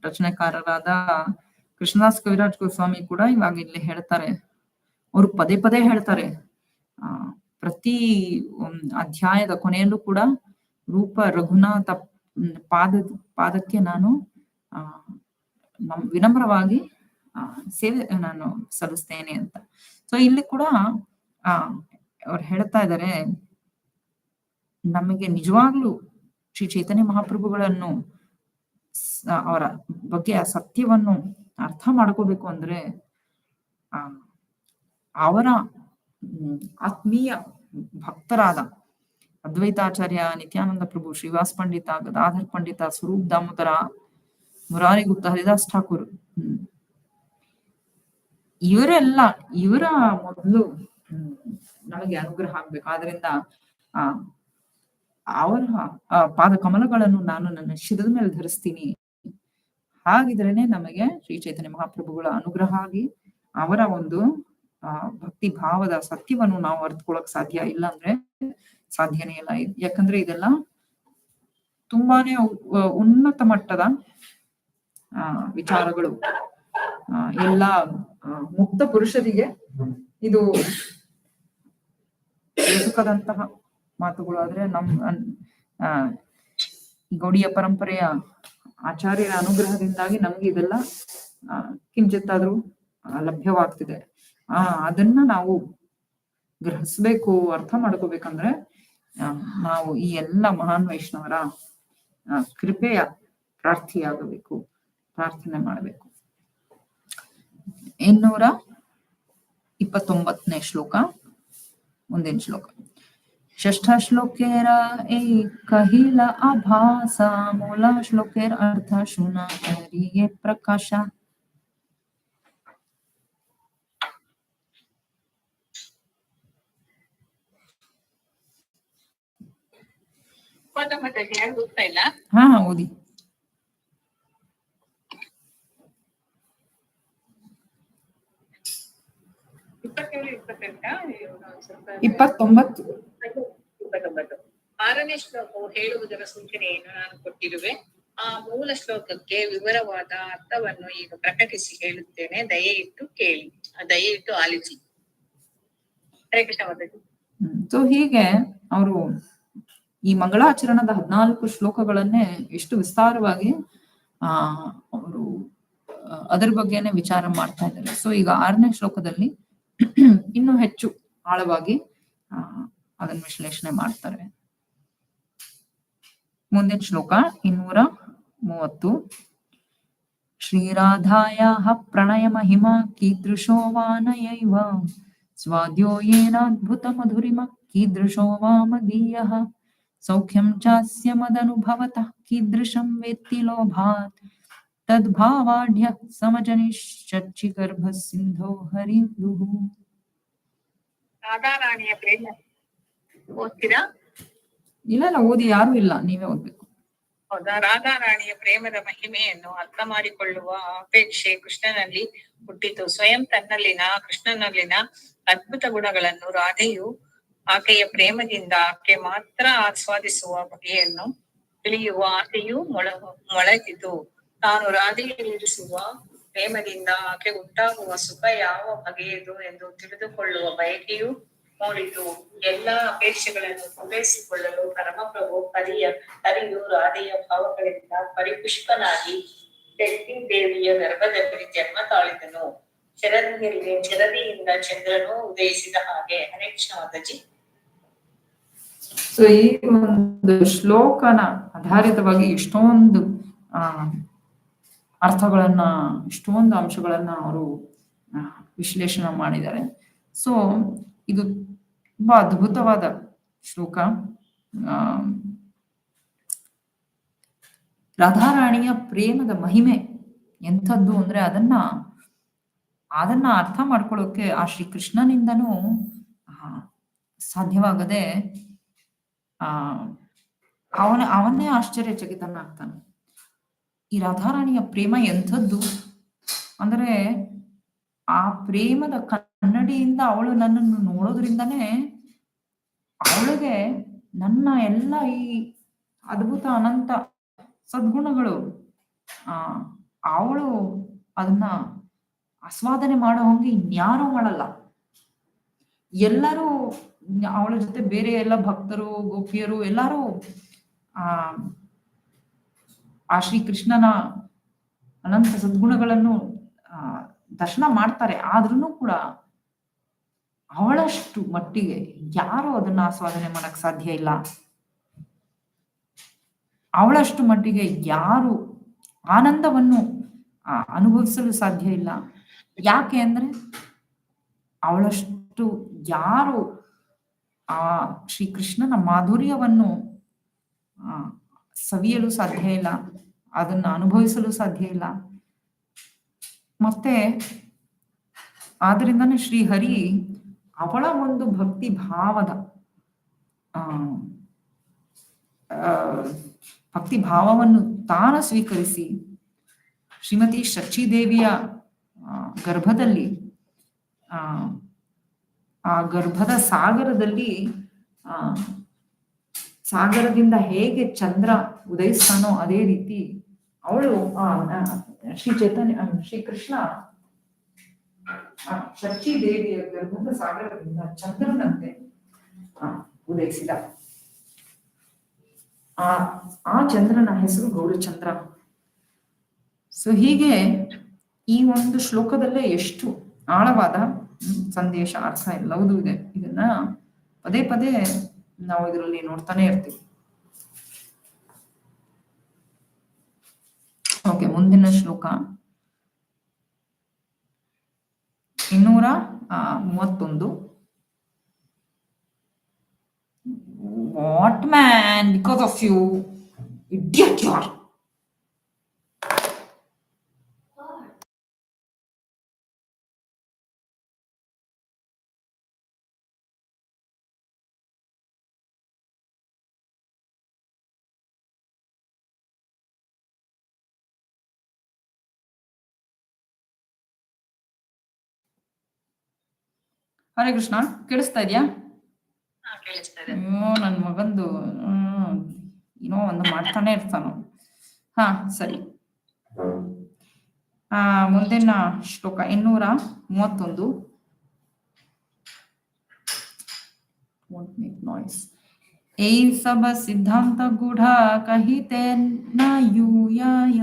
ರಚನೆಕಾರರಾದ ಕೃಷ್ಣದಾಸ್ ಕವಿರಾಜ್ ಗೋಸ್ವಾಮಿ ಕೂಡ ಇವಾಗ ಇಲ್ಲಿ ಹೇಳ್ತಾರೆ. ಅವರು ಪದೇ ಪದೇ ಹೇಳ್ತಾರೆ, ಪ್ರತಿ ಅಧ್ಯಾಯದ ಕೊನೆಯಲ್ಲೂ ಕೂಡ ರೂಪ ರಘುನಾಥ ಪಾದಕ್ಕೆ ನಾನು ವಿನಮ್ರವಾಗಿ ಸೇವೆ ನಾನು ಸಲ್ಲಿಸ್ತೇನೆ ಅಂತ. ಸೊ ಇಲ್ಲಿ ಕೂಡ ಅವ್ರು ಹೇಳ್ತಾ ಇದ್ದಾರೆ, ನಮಗೆ ನಿಜವಾಗ್ಲೂ ಶ್ರೀ ಚೈತನ್ಯ ಮಹಾಪ್ರಭುಗಳನ್ನು ಅವರ ಬಗ್ಗೆ ಆ ಸತ್ಯವನ್ನು ಅರ್ಥ ಮಾಡ್ಕೋಬೇಕು ಅಂದ್ರೆ ಅವರ ಆತ್ಮೀಯ ಭಕ್ತರಾದ ಅದ್ವೈತಾಚಾರ್ಯ, ನಿತ್ಯಾನಂದ ಪ್ರಭು, ಶ್ರೀವಾಸ್ ಪಂಡಿತ, ಗದಾಧರ್ ಪಂಡಿತ, ಸ್ವರೂಪ್ ದಾಮೋದರ, ಮುರಾರಿ ಗುಪ್ತ, ಹರಿದಾಸ್ ಠಾಕೂರ್, ಇವರ ಮೊದಲು ನಮಗೆ ಅನುಗ್ರಹ ಆಗ್ಬೇಕು. ಆದ್ರಿಂದ ಅವರ ಪಾದ ಕಮಲಗಳನ್ನು ನಾನು ನನ್ನ ಶಿರದ ಮೇಲೆ ಧರಿಸ್ತೀನಿ. ಹಾಗಿದ್ರೇನೆ ನಮಗೆ ಶ್ರೀ ಚೈತನ್ಯ ಮಹಾಪ್ರಭುಗಳ ಅನುಗ್ರಹ ಆಗಿ ಅವರ ಒಂದು ಭಕ್ತಿ ಭಾವದ ಸತ್ಯವನ್ನು ನಾವು ಅರ್ಥಕೊಳಕ್ ಸಾಧ್ಯ. ಇಲ್ಲ ಅಂದ್ರೆ ಸಾಧ್ಯನೇ ಇಲ್ಲ. ಯಾಕಂದ್ರೆ ಇದೆಲ್ಲ ತುಂಬಾನೇ ಉನ್ನತ ಮಟ್ಟದ ವಿಚಾರಗಳು. ಎಲ್ಲ ಮುಕ್ತ ಪುರುಷರಿಗೆ ಇದು ಎದುಕದಂತಹ ಮಾತುಗಳು. ಆದ್ರೆ ಗೌಡಿಯ ಪರಂಪರೆಯ ಆಚಾರ್ಯರ ಅನುಗ್ರಹದಿಂದಾಗಿ ನಮ್ಗೆ ಇದೆಲ್ಲ ಕಿಂಚಿತ್ತಾದ್ರೂ ಲಭ್ಯವಾಗ್ತಿದೆ. ಅದನ್ನ ನಾವು ಗ್ರಹಿಸ್ಬೇಕು, ಅರ್ಥ ಮಾಡ್ಕೋಬೇಕಂದ್ರೆ ನಾವು ಈ ಎಲ್ಲ ಮಹಾನ್ ವೈಷ್ಣವರ ಕೃಪೆಯ ಪ್ರಾರ್ಥಿಯಾಗಬೇಕು, ಪ್ರಾರ್ಥನೆ ಮಾಡಬೇಕು. 229ನೇ ಶ್ಲೋಕ, ಮುಂದಿನ ಶ್ಲೋಕ. ಷಷ್ಠ ಶ್ಲೋಕೇರ ಕಹಿಲ ಆಭಾಸ ಮೂಲ ಶ್ಲೋಕೇರ ಅರ್ಥ ಶೂನ ಹರಿಯೇ ಪ್ರಕಾಶ. ಹಾ ಓದಿ. 27, 28 ಸ್ವಲ್ಪ 29. 29. 6ನೇ ಶ್ಲೋಕವು ಹೇಳುವುದರ ಸೂಚನೆಯನ್ನು ನಾನು ಕೊಟ್ಟಿರುವೆ. ಆ ಮೂಲ ಶ್ಲೋಕಕ್ಕೆ ವಿವರವಾದ ಅರ್ಥವನ್ನು ಈಗ ಪ್ರಕಟಿಸಿ ಹೇಳುತ್ತೇನೆ. ದಯೆಯಿಟ್ಟು ಆಲಿಸಿ. ಹರೇ ಕೃಷ್ಣ ಮಾತಾಜಿ. ಸೊ ಹೀಗೆ ಅವರು ಈ ಮಂಗಳಾಚರಣದ 14 ಶ್ಲೋಕಗಳನ್ನೇ ಎಷ್ಟು ವಿಸ್ತಾರವಾಗಿ ಅವರು ಅದರ ಬಗ್ಗೆನೆ ವಿಚಾರ ಮಾಡ್ತಾ ಇದ್ದಾರೆ. ಸೊ ಈಗ 6ನೇ ಶ್ಲೋಕದಲ್ಲಿ ಇನ್ನೂ ಹೆಚ್ಚು ಆಳವಾಗಿ ಅದನ್ನ ವಿಶ್ಲೇಷಣೆ ಮಾಡ್ತಾರೆ. ಮುಂದಿನ ಶ್ಲೋಕ 230. ಶ್ರೀರಾಧಾಯಾಃ ಪ್ರಣಯ ಮಹಿಮಾ ಕೀದೃಶೋ ವಾ ನಯೈವ ಸ್ವಾದ್ಯೋ ಯೇನಾದ್ಭುತ ಮಧುರಿಮ ಕೀದೃಶೋ ವಾ ಮದೀಯಃ ಸೌಖ್ಯಂ ಚಾಸ್ಯ ಮದನುಭವತಃ ಕೀದೃಶಂ ವೇತ್ತಿ ಲೋಭಾತ್ ತದ್ಭಾವಾಢ್ಯ ಸಮಜನಿಷ್ಯಚ್ಚಿ ಗರ್ಭ ಸಿಂಧೋ ಹರಿಂದುಃ. ರಾಧಾರಾಣಿಯ ಪ್ರೇಮ ಓದ್ತೀರಾ? ಇಲ್ಲ ಓದಿ, ಯಾರು ಇಲ್ಲ, ನೀವೇ ಓದ್ಬೇಕು. ಹೌದಾ? ರಾಧಾರಾಣಿಯ ಪ್ರೇಮದ ಮಹಿಮೆಯನ್ನು ಅರ್ಥ ಮಾಡಿಕೊಳ್ಳುವ ಅಪೇಕ್ಷೆ ಕೃಷ್ಣನಲ್ಲಿ ಹುಟ್ಟಿತು. ಸ್ವಯಂ ತನ್ನಲ್ಲಿನ ಕೃಷ್ಣನಲ್ಲಿನ ಅದ್ಭುತ ಗುಣಗಳನ್ನು ರಾಧೆಯು ಆಕೆಯ ಪ್ರೇಮದಿಂದ ಆಕೆ ಮಾತ್ರ ಆಸ್ವಾದಿಸುವ ಬಗೆಯನ್ನು ತಿಳಿಯುವ ಆಸೆಯೂ ಮೊಳೆತಿತು. ತಾನು ರಾಧೆಯಲ್ಲಿರಿಸುವ ಪ್ರೇಮದಿಂದ ಆಕೆ ಉಂಟಾಗುವ ಸುಖ ಯಾವ ಬಗೆಯದು ಎಂದು ತಿಳಿದುಕೊಳ್ಳುವ ಬಯಕೆಯೂ ಮೂಡಿತು. ಎಲ್ಲಾ ಅಪೇಕ್ಷೆಗಳನ್ನು ಪೂರೈಸಿಕೊಳ್ಳಲು ಪರಮಪ್ರಭು ಹರಿಯು ರಾಧೆಯ ಭಾವಗಳಿಂದ ಪರಿಪುಷ್ಪನಾಗಿ ಶಕ್ತಿ ದೇವಿಯ ಗರ್ಭದಲ್ಲಿ ಜನ್ಮ ತಾಳಿದನು. ಶರದಿಯಿಂದ ಚಂದ್ರನು ಉದಯಿಸಿದ ಹಾಗೆ. ಹರೇ ಕೃಷ್ಣ ಮಾತಾಜಿ. ಸೊ ಈ ಒಂದು ಶ್ಲೋಕನ ಆಧಾರಿತವಾಗಿ ಇಷ್ಟೊಂದು ಅರ್ಥಗಳನ್ನ, ಇಷ್ಟೊಂದು ಅಂಶಗಳನ್ನ ಅವರು ವಿಶ್ಲೇಷಣೆ ಮಾಡಿದ್ದಾರೆ. ಸೊ ಇದು ತುಂಬಾ ಅದ್ಭುತವಾದ ಶ್ಲೋಕ. ರಾಧಾರಾಣಿಯ ಪ್ರೇಮದ ಮಹಿಮೆ ಎಂಥದ್ದು ಅಂದ್ರೆ ಅದನ್ನ ಅರ್ಥ ಮಾಡ್ಕೊಳ್ಳೋಕೆ ಆ ಶ್ರೀಕೃಷ್ಣನಿಂದನೂ ಸಾಧ್ಯವಾಗದೆ ಅವನ್ನೇ ಆಶ್ಚರ್ಯಚಕಿತನಾಗ್ತಾನೆ. ಈ ರಾಧಾರಾಣಿಯ ಪ್ರೇಮ ಎಂಥದ್ದು ಅಂದ್ರೆ ಆ ಪ್ರೇಮದ ಕನ್ನಡಿಯಿಂದ ಅವಳು ನನ್ನನ್ನು ನೋಡೋದ್ರಿಂದನೇ ಅವಳಿಗೆ ನನ್ನ ಎಲ್ಲ ಈ ಅದ್ಭುತ ಅನಂತ ಸದ್ಗುಣಗಳು ಅವಳು ಅದನ್ನ ಆಸ್ವಾದನೆ ಮಾಡೋ ಹಂಗೆ ಇನ್ಯಾರೂ ಮಾಡಲ್ಲ. ಎಲ್ಲರೂ ಅವಳ ಜೊತೆ ಬೇರೆ ಎಲ್ಲ ಭಕ್ತರು, ಗೋಪಿಯರು ಎಲ್ಲರೂ ಆ ಶ್ರೀಕೃಷ್ಣನ ಅನಂತ ಸದ್ಗುಣಗಳನ್ನು ದರ್ಶನ ಮಾಡ್ತಾರೆ. ಆದ್ರೂ ಕೂಡ ಅವಳಷ್ಟು ಮಟ್ಟಿಗೆ ಯಾರು ಅದನ್ನ ಆಸ್ವಾದನೆ ಮಾಡಕ್ ಸಾಧ್ಯ ಇಲ್ಲ. ಅವಳಷ್ಟು ಮಟ್ಟಿಗೆ ಯಾರು ಆನಂದವನ್ನು ಅನುಭವಿಸಲು ಸಾಧ್ಯ ಇಲ್ಲ. ಯಾಕೆ ಅಂದ್ರೆ ಅವಳಷ್ಟು ಯಾರು ಆ ಶ್ರೀಕೃಷ್ಣನ ಮಾಧುರ್ಯವನ್ನು ಸವಿಯಲು ಸಾಧ್ಯ ಇಲ್ಲ, ಅದನ್ನ ಅನುಭವಿಸಲು ಸಾಧ್ಯ ಇಲ್ಲ. ಮತ್ತೆ ಆದ್ರಿಂದಾನೇ ಶ್ರೀಹರಿ ಅವಳ ಒಂದು ಭಕ್ತಿ ಭಾವವನ್ನು ತಾನು ಸ್ವೀಕರಿಸಿ ಶ್ರೀಮತಿ ಶಚಿದೇವಿಯ ಗರ್ಭದಲ್ಲಿ ಆ ಗರ್ಭದ ಸಾಗರದಿಂದ ಹೇಗೆ ಚಂದ್ರ ಉದಯಿಸ್ತಾನೋ ಅದೇ ರೀತಿ ಅವಳು ಶ್ರೀಕೃಷ್ಣ ಶಚಿದೇವಿಯ ಗರ್ಭದ ಸಾಗರದಿಂದ ಚಂದ್ರನಂತೆ ಉದಯಿಸಿದ. ಆ ಚಂದ್ರನ ಹೆಸರು ಗೌರಚಂದ್ರ. ಸೊ ಹೀಗೆ ಈ ಒಂದು ಶ್ಲೋಕದಲ್ಲೇ ಎಷ್ಟು ಆಳವಾದ ಸಂದೇಶ, ಅರ್ಥ ಎಲ್ಲವೂ ಇದೆ. ಇದನ್ನ ಪದೇ ಪದೇ ನಾವು ಇದರಲ್ಲಿ ನೋಡ್ತಾನೆ ಇರ್ತೀವಿ. ಓಕೆ, ಮುಂದಿನ ಶ್ಲೋಕ 231. What man, because of you, idiot you are. Hare Krishna, ಕೇಳಿಸ್ತಾ ಇದೆಯಾ? ಕೇಳಿಸ್ತಾ ಇದೆ. ಅಯ್ಯೋ ನನ್ ಮಗಂದು ಏನೋ ಒಂದು ಮಾಡ್ತಾನೆ ಇರ್ತಾನು. ಹಾ ಸರಿ. ಮುಂದಿನ ಶ್ಲೋಕ 231. ನಾಯ್ಸ್. ए सब सिद्धांत गूढ़ा कहिते न यूयाय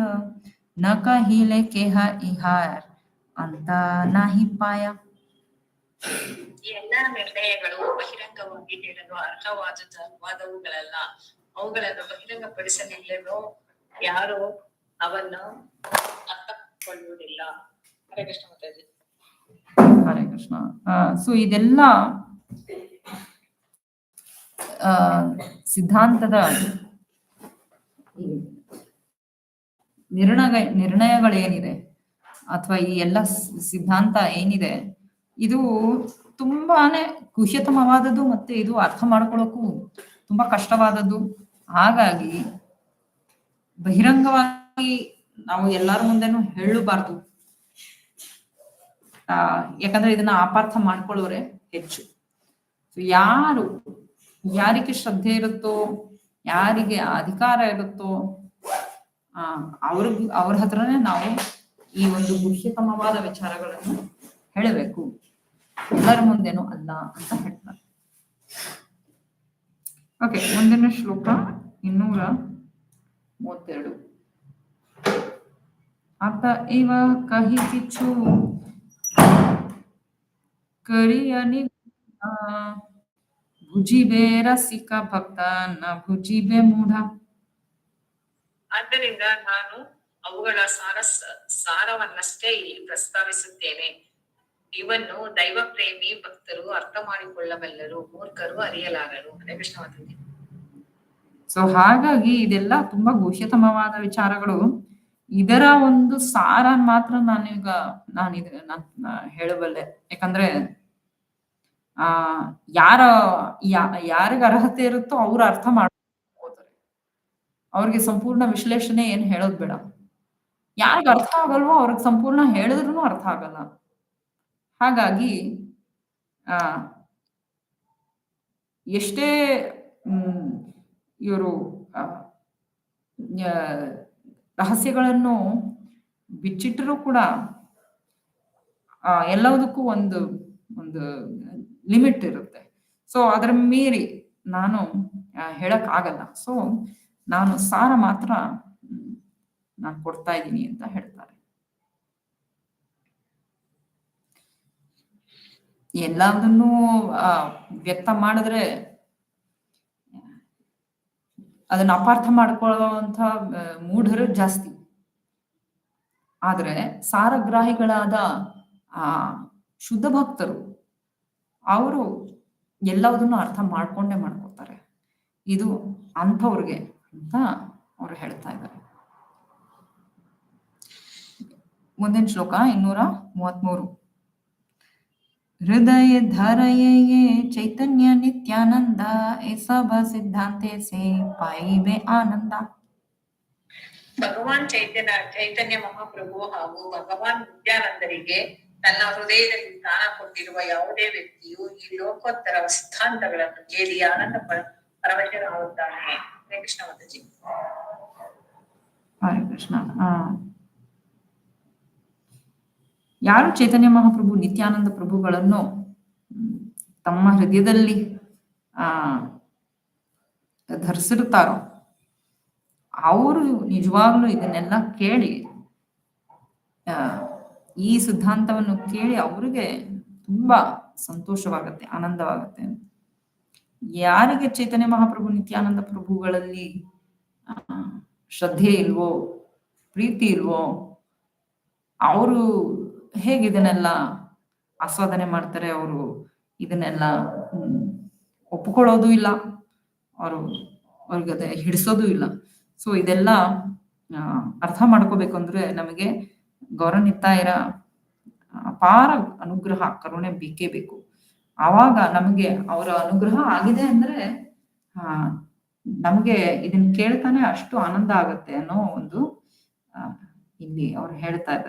न कहिले केह इहार ಅಂತ ನಾಹಿ ಪಾಯ. ಈ ಎಲ್ಲಾ ನಿರ್ಣಯಗಳು ಬಹಿರಂಗವಾಗಿ ಹೇಳಲು ಅರ್ಹವಾದವುಗಳಲ್ಲ. ಅವುಗಳನ್ನು ಬಹಿರಂಗಪಡಿಸಲಿಲ್ಲವೋ ಯಾರು ಅವನ್ನು ಅರ್ಥಕೊಳ್ಳುವುದಿಲ್ಲ. ಹರೇ ಕೃಷ್ಣ ಮಾತಾಜಿ. ಹರೇ ಕೃಷ್ಣ. ಸೊ ಇದೆಲ್ಲ ಸಿದ್ಧಾಂತದ ನಿರ್ಣಯಗಳೇನಿದೆ ಅಥವಾ ಈ ಎಲ್ಲ ಸಿದ್ಧಾಂತ ಏನಿದೆ ಇದು ತುಂಬಾನೇ ಕುಹ್ಯತಮವಾದದ್ದು, ಮತ್ತೆ ಇದು ಅರ್ಥ ಮಾಡ್ಕೊಳ್ಳೋಕ್ಕೂ ತುಂಬಾ ಕಷ್ಟವಾದದ್ದು. ಹಾಗಾಗಿ ಬಹಿರಂಗವಾಗಿ ನಾವು ಎಲ್ಲರ ಮುಂದೆನೂ ಹೇಳಬಾರ್ದು. ಯಾಕಂದ್ರೆ ಇದನ್ನ ಅಪಾರ್ಥ ಮಾಡ್ಕೊಳ್ಳೋರೆ ಹೆಚ್ಚು. ಯಾರಿಗೆ ಶ್ರದ್ಧೆ ಇರುತ್ತೋ, ಯಾರಿಗೆ ಅಧಿಕಾರ ಇರುತ್ತೋ ಅವ್ರ ಹತ್ರನೇ ನಾವು ಈ ಒಂದು ಗುಹ್ಯತಮವಾದ ವಿಚಾರಗಳನ್ನು ಹೇಳಬೇಕು, ಎಲ್ಲರ ಮುಂದೆನೂ ಅಲ್ಲ ಅಂತ ಹೇಳ್ತಾರೆ. ಓಕೆ, ಮುಂದಿನ ಶ್ಲೋಕ 232. ಅತ ಇವ ಕಹಿಸಿಚ್ಚು ಕರಿಯನಿ ಭುಜಿಬೆ ರಸಿಕ ಭಕ್ತ ನ ಭುಜಿಬೆ ಮೂಢ. ಆದ್ದರಿಂದ ನಾನು ಅವುಗಳ ಸಾರವನ್ನಷ್ಟೇ ಇಲ್ಲಿ ಪ್ರಸ್ತಾವಿಸುತ್ತೇನೆ. ಇವನ್ನು ದೈವ ಪ್ರೇಮಿ ಭಕ್ತರು ಅರ್ಥ ಮಾಡಿಕೊಳ್ಳಬಲ್ಲರು, ಮೂರ್ಖರು ಅರಿಯಲಾರರು. ಹರೇ ಕೃಷ್ಣ ಮಾತಾಜಿ. ಸೊ ಹಾಗಾಗಿ ಇದೆಲ್ಲ ತುಂಬಾ ಗುಹ್ಯತಮವಾದ ವಿಚಾರಗಳು. ಇದರ ಒಂದು ಸಾರ ಮಾತ್ರ ನಾನು ಹೇಳಬಲ್ಲೆ. ಯಾಕಂದ್ರೆ ಯಾರಿಗ ಅರ್ಹತೆ ಇರುತ್ತೋ ಅವ್ರು ಅರ್ಥ ಮಾಡ್ಕೋತಾರೆ. ಅವ್ರಿಗೆ ಸಂಪೂರ್ಣ ವಿಶ್ಲೇಷಣೆ ಏನ್ ಹೇಳೋದ್ ಬೇಡ. ಯಾರಿಗ ಅರ್ಥ ಆಗಲ್ವೋ ಅವ್ರಿಗೆ ಸಂಪೂರ್ಣ ಹೇಳಿದ್ರು ಅರ್ಥ ಆಗಲ್ಲ. ಹಾಗಾಗಿ ಎಷ್ಟೇ ಇವರು ರಹಸ್ಯಗಳನ್ನು ಬಿಚ್ಚಿಟ್ಟರೂ ಕೂಡ ಎಲ್ಲದಕ್ಕೂ ಒಂದು ಲಿಮಿಟ್ ಇರುತ್ತೆ. ಸೊ ಅದರ ಮೀರಿ ನಾನು ಹೇಳಕ್ ಆಗಲ್ಲ. ಸೊ ನಾನು ಸಾರ ಮಾತ್ರ ನಾನು ಕೊಡ್ತಾ ಇದ್ದೀನಿ ಅಂತ ಹೇಳ್ತಾರೆ. ಎಲ್ಲದನ್ನೂ ವ್ಯಕ್ತ ಮಾಡಿದ್ರೆ ಅದನ್ನ ಅಪಾರ್ಥ ಮಾಡ್ಕೊಳ್ಳುವಂತ ಮೂಢರು ಜಾಸ್ತಿ. ಆದ್ರೆ ಸಾರಗ್ರಾಹಿಗಳಾದ ಶುದ್ಧ ಭಕ್ತರು ಅವರು ಎಲ್ಲದನ್ನು ಅರ್ಥ ಮಾಡ್ಕೊತಾರೆ. ಇದು ಅಂಥವ್ರಿಗೆ ಅಂತ ಅವರು ಹೇಳ್ತಾ ಇದ್ದಾರೆ. ಮುಂದಿನ ಶ್ಲೋಕ 233. ಹೃದಯ ಧರಯೇ ಚೈತನ್ಯ ನಿತ್ಯಾನಂದ ಎ ಸಭ ಸಿದ್ಧಾಂತೆ ಸೇ ಪಾಯಿಬೆ ಆನಂದ. ಭಗವಾನ್ ಚೈತನ್ಯ ಮಹಾಪ್ರಭು ಹಾಗೂ ಭಗವಾನ್ ನಿತ್ಯಾನಂದರಿಗೆ ತನ್ನ ಹೃದಯದಲ್ಲಿ ಸ್ಥಾನ ಕೊಟ್ಟಿರುವ ಯಾವುದೇ ವ್ಯಕ್ತಿಯು ಈ ಲೋಕೋತ್ತರ ಸಿದ್ಧಾಂತಗಳನ್ನು ಕೇಳಿ ಆನಂದ ಪರವಶನಾಗುತ್ತಾನೆ. ಹರೇ ಕೃಷ್ಣ ಮಾತಾಜಿ. ಹರೇ ಕೃಷ್ಣ. ಯಾರು ಚೈತನ್ಯ ಮಹಾಪ್ರಭು ನಿತ್ಯಾನಂದ ಪ್ರಭುಗಳನ್ನು ತಮ್ಮ ಹೃದಯದಲ್ಲಿ ಧರಿಸಿರುತ್ತಾರೋ ಅವರು ನಿಜವಾಗ್ಲೂ ಇದನ್ನೆಲ್ಲ ಕೇಳಿ ಈ ಸಿದ್ಧಾಂತವನ್ನು ಕೇಳಿ ಅವ್ರಿಗೆ ತುಂಬಾ ಸಂತೋಷವಾಗತ್ತೆ, ಆನಂದವಾಗತ್ತೆ. ಯಾರಿಗೆ ಚೈತನ್ಯ ಮಹಾಪ್ರಭು ನಿತ್ಯಾನಂದ ಪ್ರಭುಗಳಲ್ಲಿ ಶ್ರದ್ಧೆ ಇಲ್ವೋ, ಪ್ರೀತಿ ಇಲ್ವೋ, ಅವರು ಹೇಗೆ ಇದನ್ನೆಲ್ಲ ಆಸ್ವಾದನೆ ಮಾಡ್ತಾರೆ, ಅವರು ಇದನ್ನೆಲ್ಲ ಒಪ್ಪಿಕೊಳ್ಳೋದು ಇಲ್ಲ, ಅವ್ರಿಗೆ ಹಿಡಿಸೋದು ಇಲ್ಲ. ಸೊ ಇದೆಲ್ಲ ಅರ್ಥ ಮಾಡ್ಕೋಬೇಕು ಅಂದ್ರೆ ನಮಗೆ ಗೌರನಿತ್ತಾಯರ ಅಪಾರ ಅನುಗ್ರಹ, ಕರುಣೆ ಬೇಕೇ ಬೇಕು. ಆವಾಗ ನಮಗೆ ಅವರ ಅನುಗ್ರಹ ಆಗಿದೆ ಅಂದ್ರೆ ನಮಗೆ ಇದನ್ನ ಕೇಳ್ತಾನೆ ಅಷ್ಟು ಆನಂದ ಆಗತ್ತೆ ಅನ್ನೋ ಒಂದು ಇಲ್ಲಿ ಅವ್ರು ಹೇಳ್ತಾ ಇದ್ದಾರೆ.